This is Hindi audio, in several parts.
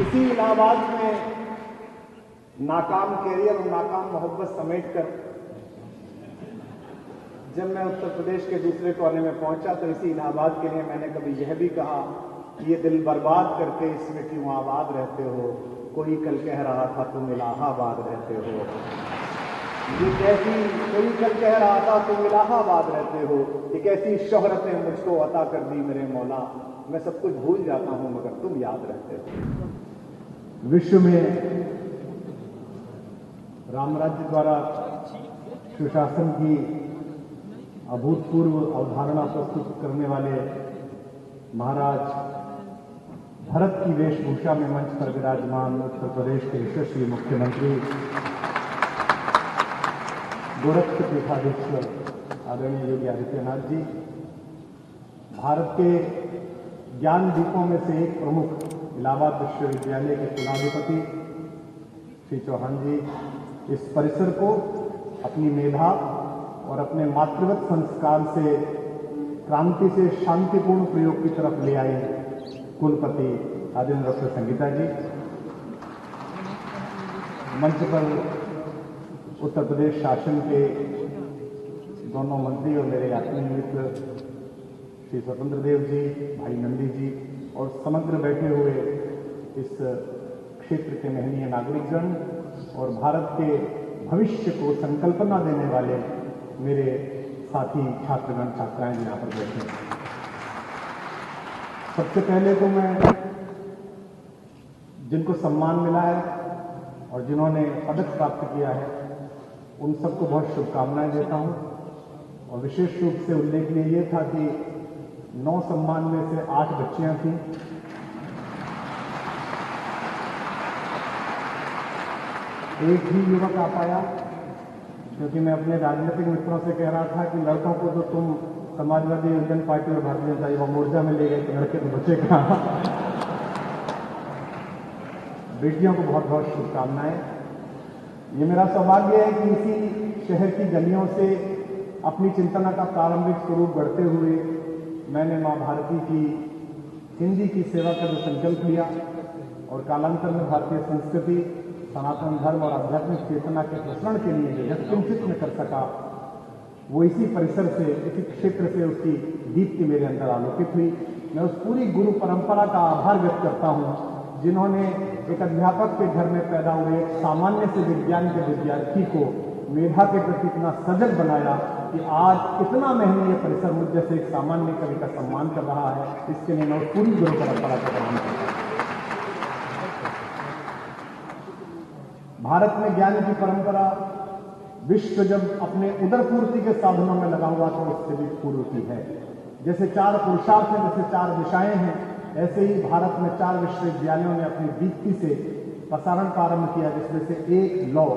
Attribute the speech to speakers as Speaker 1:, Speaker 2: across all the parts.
Speaker 1: इसी इलाहाबाद में नाकाम कैरियर और नाकाम मोहब्बत समेटकर जब मैं उत्तर प्रदेश के दूसरे कोने में पहुंचा तो इसी इलाहाबाद के लिए मैंने कभी यह भी कहा कि ये दिल बर्बाद करके इसमें क्यों आबाद रहते हो, कोई कल कह रहा था तुम इलाहाबाद रहते हो। ये कैसी, कोई कल कह रहा था तुम इलाहाबाद रहते हो, ये कैसी शोहरत ने मुझको अता कर दी मेरे मौला, मैं सब कुछ भूल जाता हूं मगर तुम याद रहते हो। विश्व में रामराज्य द्वारा सुशासन की अभूतपूर्व अवधारणा प्रस्तुत करने वाले महाराज भरत की वेशभूषा में मंच पर विराजमान उत्तर प्रदेश के यशस्वी मुख्यमंत्री गोरक्ष पीठाधीश्वर आदरणीय योगी आदित्यनाथ जी, भारत के ज्ञान दीपों में से एक प्रमुख इलाहाबाद विश्वविद्यालय के कुलाधिपति श्री चौहान जी, इस परिसर को अपनी मेधा और अपने मातृवत संस्कार से क्रांति से शांतिपूर्ण प्रयोग की तरफ ले आए कुलपति आदरणीय डॉक्टर संगीता जी, मंच पर उत्तर प्रदेश शासन के दोनों मंत्री और मेरे आत्मीय मित्र श्री स्वतंत्र देव जी, भाई नंदी जी और समग्र बैठे हुए इस क्षेत्र के महनीय नागरिकगण और भारत के भविष्य को संकल्पना देने वाले मेरे साथी छात्रगण छात्राएं यहाँ पर बैठे हैं। सबसे पहले तो मैं जिनको सम्मान मिला है और जिन्होंने पदक प्राप्त किया है उन सबको बहुत शुभकामनाएं देता हूं और विशेष रूप से उल्लेखनीय ये था कि 9 सम्मान में से 8 बच्चियां थीं। एक ही युवक आ पाया, क्योंकि मैं अपने राजनीतिक मित्रों से कह रहा था कि लड़कों को तो तुम समाजवादी यूनियन पार्टी और भारतीय जनता युवा मोर्चा में ले गए कि लड़के तो बचे कहां। बेटियों को बहुत बहुत शुभकामनाएं। ये मेरा सौभाग्य है कि इसी शहर की गलियों से अपनी चिंतना का प्रारंभिक स्वरूप बढ़ते हुए मैंने मां भारती की हिंदी की सेवा का जो संकल्प लिया और कालांतर में भारतीय संस्कृति, सनातन धर्म और आध्यात्मिक चेतना के प्रसरण के लिए जो यत्किंचित में कर सका, वो इसी परिसर से, इसी क्षेत्र से उसकी दीप्ति मेरे अंदर आलोकित हुई। मैं उस पूरी गुरु परंपरा का आभार व्यक्त करता हूं जिन्होंने एक अध्यापक के घर में पैदा हुए एक सामान्य से विज्ञान के विद्यार्थी को मेधा के प्रति इतना सजग बनाया कि आज इतना महनीय परिसर मुझ जैसे एक सामान्य कवि का सम्मान कर रहा है। इसके लिए मैं उस पूरी गुरु परंपरा का प्रणाम करता हूं। भारत में ज्ञान की परंपरा विश्व जब अपने उदरपूर्ति के साधनों में लगा हुआ तो उससे भी पूर्व की है। जैसे 4 पुरुषार्थ हैं, जैसे 4 दिशाएं हैं, ऐसे ही भारत में 4 विश्वविद्यालयों ने अपनी दीप्ति से प्रसारण प्रारंभ किया, जिसमें से एक लौ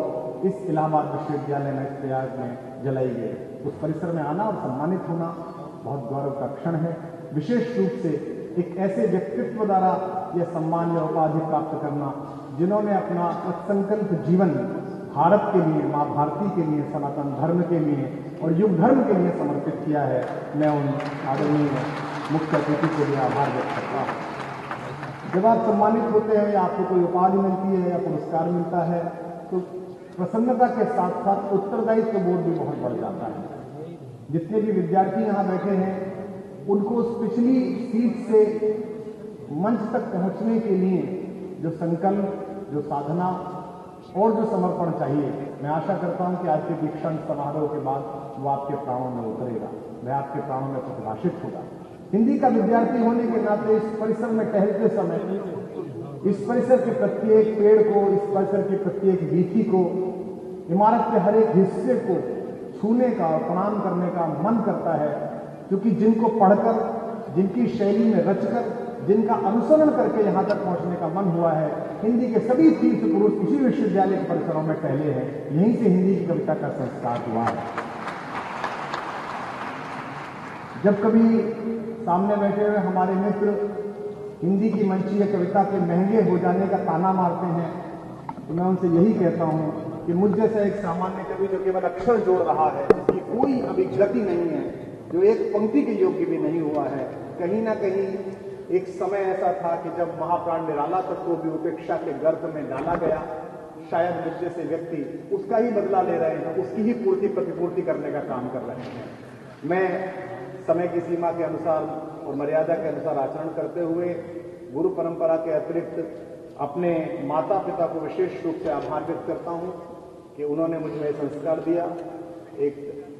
Speaker 1: इस इलाहाबाद विश्वविद्यालय में, इस प्रयाग में जलाई गई। उस परिसर में आना और सम्मानित होना बहुत गौरव का क्षण है। विशेष रूप से एक ऐसे व्यक्तित्व द्वारा यह सम्मान या उपाधि प्राप्त करना जिन्होंने अपना संकल्प जीवन भारत के लिए, मां भारती के लिए, सनातन धर्म के लिए और युग धर्म के लिए समर्पित किया है। मैं उन आदरणीय मुख्य अतिथि के लिए आभार व्यक्त करता हूं। जब आप सम्मानित होते हैं या आपको कोई उपाधि मिलती है या पुरस्कार मिलता है तो प्रसन्नता के साथ साथ उत्तरदायित्व बोध भी बहुत बढ़ जाता है। जितने भी विद्यार्थी यहाँ बैठे हैं उनको उस पिछली सीट से मंच तक पहुंचने के लिए जो संकल्प, जो साधना और जो समर्पण चाहिए, मैं आशा करता हूं कि आज के दीक्षांत समारोह के बाद वो आपके प्राणों में उतरेगा, वह आपके प्राणों में प्रतिभाषित होगा। हिंदी का विद्यार्थी होने के नाते इस परिसर में टहलते समय इस परिसर के प्रत्येक पेड़ को, इस परिसर की प्रत्येक वीथी को, इमारत के हर एक हिस्से को छूने का और प्रणाम करने का मन करता है, क्योंकि जिनको पढ़कर, जिनकी शैली में रचकर, जिनका अनुसरण करके यहां तक पहुंचने का मन हुआ है, हिंदी के सभी तीर्थ पुरुष इसी विश्वविद्यालय के परिसरों में टहले हैं। यहीं से हिंदी की कविता का संस्कार हुआ है। जब कभी सामने बैठे हुए हमारे मित्र हिंदी की मंचीय कविता के महंगे हो जाने का ताना मारते हैं तो मैं उनसे यही कहता हूं कि मुझ जैसा एक सामान्य कवि जो केवल अक्षर जोड़ रहा है, जिसकी कोई अभिव्यक्ति नहीं है, जो एक पंक्ति के योग्य भी नहीं हुआ है, कहीं ना कहीं एक समय ऐसा था कि जब महाप्राण निराला तक को भी उपेक्षा के गर्भ में डाला गया। शायद मुझ जैसे व्यक्ति उसका ही बदला ले रहे हैं, उसकी ही पूर्ति प्रतिपूर्ति करने का काम कर रहे हैं। मैं समय की सीमा के अनुसार और मर्यादा के अनुसार आचरण करते हुए गुरु परंपरा के अतिरिक्त अपने माता पिता को विशेष रूप से आभार व्यक्त करता हूं कि उन्होंने मुझे संस्कार दिया। एक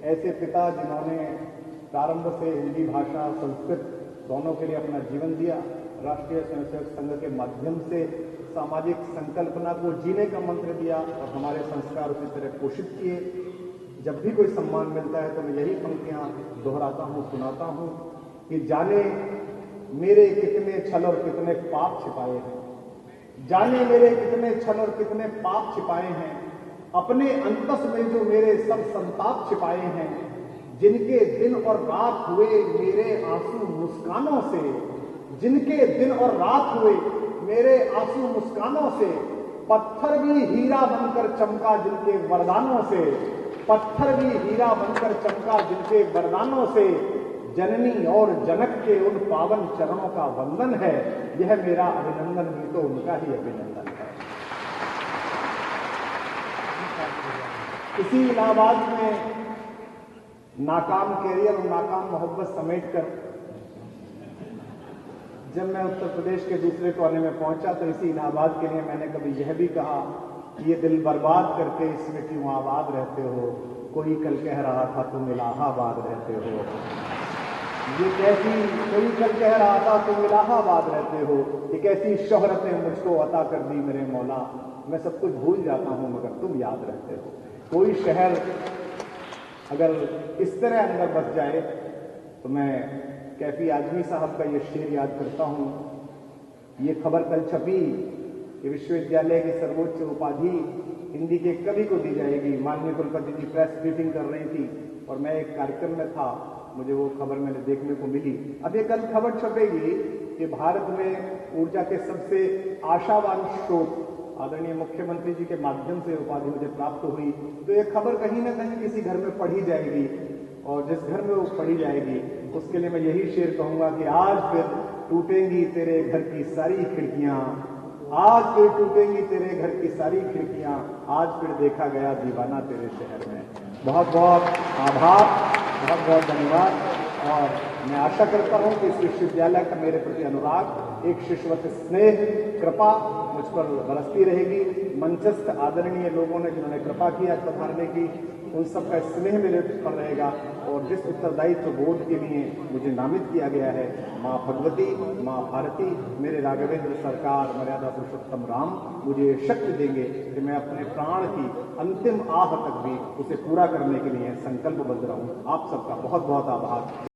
Speaker 1: ऐसे पिता जिन्होंने प्रारंभ से हिंदी भाषा संस्कृत दोनों के लिए अपना जीवन दिया, राष्ट्रीय स्वयंसेवक संघ के माध्यम से सामाजिक संकल्पना को जीने का मंत्र दिया और हमारे संस्कार उसी तरह पोषित किए। जब भी कोई सम्मान मिलता है तो मैं यही पंक्तियां दोहराता हूं, सुनाता हूं कि जाने मेरे कितने छल और कितने पाप छिपाए हैं, जाने मेरे कितने छल और कितने पाप छिपाए हैं, अपने अंतस में जो मेरे सब संताप छिपाए हैं, जिनके दिन और रात हुए मेरे आंसू मुस्कानों से, जिनके दिन और रात हुए मेरे आंसू मुस्कानों से, पत्थर भी हीरा बनकर चमका जिनके वरदानों से, पत्थर भी हीरा बनकर चमका जिनके वरदानों से, जननी और जनक के उन पावन चरणों का वंदन है। यह मेरा अभिनंदन भी तो उनका ही अभिनंदन है। इसी इलाहाबाद में नाकाम कैरियर और नाकाम मोहब्बत समेटकर जब मैं उत्तर प्रदेश के दूसरे कोने में पहुंचा तो इसी इलाहाबाद के लिए मैंने कभी यह भी कहा कि ये दिल बर्बाद करके इसमें क्यों आबाद रहते हो, कोई कल कह रहा था तुम इलाहाबाद रहते हो, ये कैसी, कोई कल कह रहा था तुम इलाहाबाद रहते हो, ये कैसी शोहरत ने मुझको अता कर दी मेरे मौला, मैं सब कुछ भूल जाता हूं मगर तुम याद रहते हो। कोई शहर अगर इस तरह अंदर बस जाए तो मैं कैफी आजमी साहब का ये शेर याद करता हूं। ये खबर कल छपी कि विश्वविद्यालय की सर्वोच्च उपाधि हिंदी के कवि को दी जाएगी। माननीय कुलपति जी प्रेस ब्रीफिंग कर रही थी और मैं एक कार्यक्रम में था, मुझे वो खबर मैंने देखने को मिली। अब ये कल खबर छपेगी कि भारत में ऊर्जा के सबसे आशावान स्रोत आदरणीय मुख्यमंत्री जी के माध्यम से उपाधि मुझे प्राप्त हुई, तो ये खबर कहीं ना कहीं किसी घर में पढ़ी जाएगी और जिस घर में वो पढ़ी जाएगी उसके लिए मैं यही शेर कहूंगा कि आज फिर टूटेंगी तेरे घर की सारी खिड़कियां, आज फिर टूटेंगी तेरे घर की सारी खिड़कियां, आज फिर देखा गया दीवाना तेरे शहर में। बहुत बहुत आभार, बहुत बहुत धन्यवाद और मैं आशा करता हूं कि इस विश्वविद्यालय का मेरे प्रति अनुराग, एक शिष्यवत स्नेह, कृपा मुझ पर बरसती रहेगी। मंचस्थ आदरणीय लोगों ने जिन्होंने कृपा किया पधारने की, उन सबका स्नेह मेरे पर रहेगा और जिस उत्तरदायित्व बोध के लिए मुझे नामित किया गया है, माँ भगवती, माँ भारती, मेरे राघवेंद्र सरकार, मर्यादा पुरुषोत्तम राम मुझे शक्ति देंगे कि मैं अपने प्राण की अंतिम आह तक भी उसे पूरा करने के लिए संकल्पबद्ध रहूं। आप सबका बहुत बहुत आभार।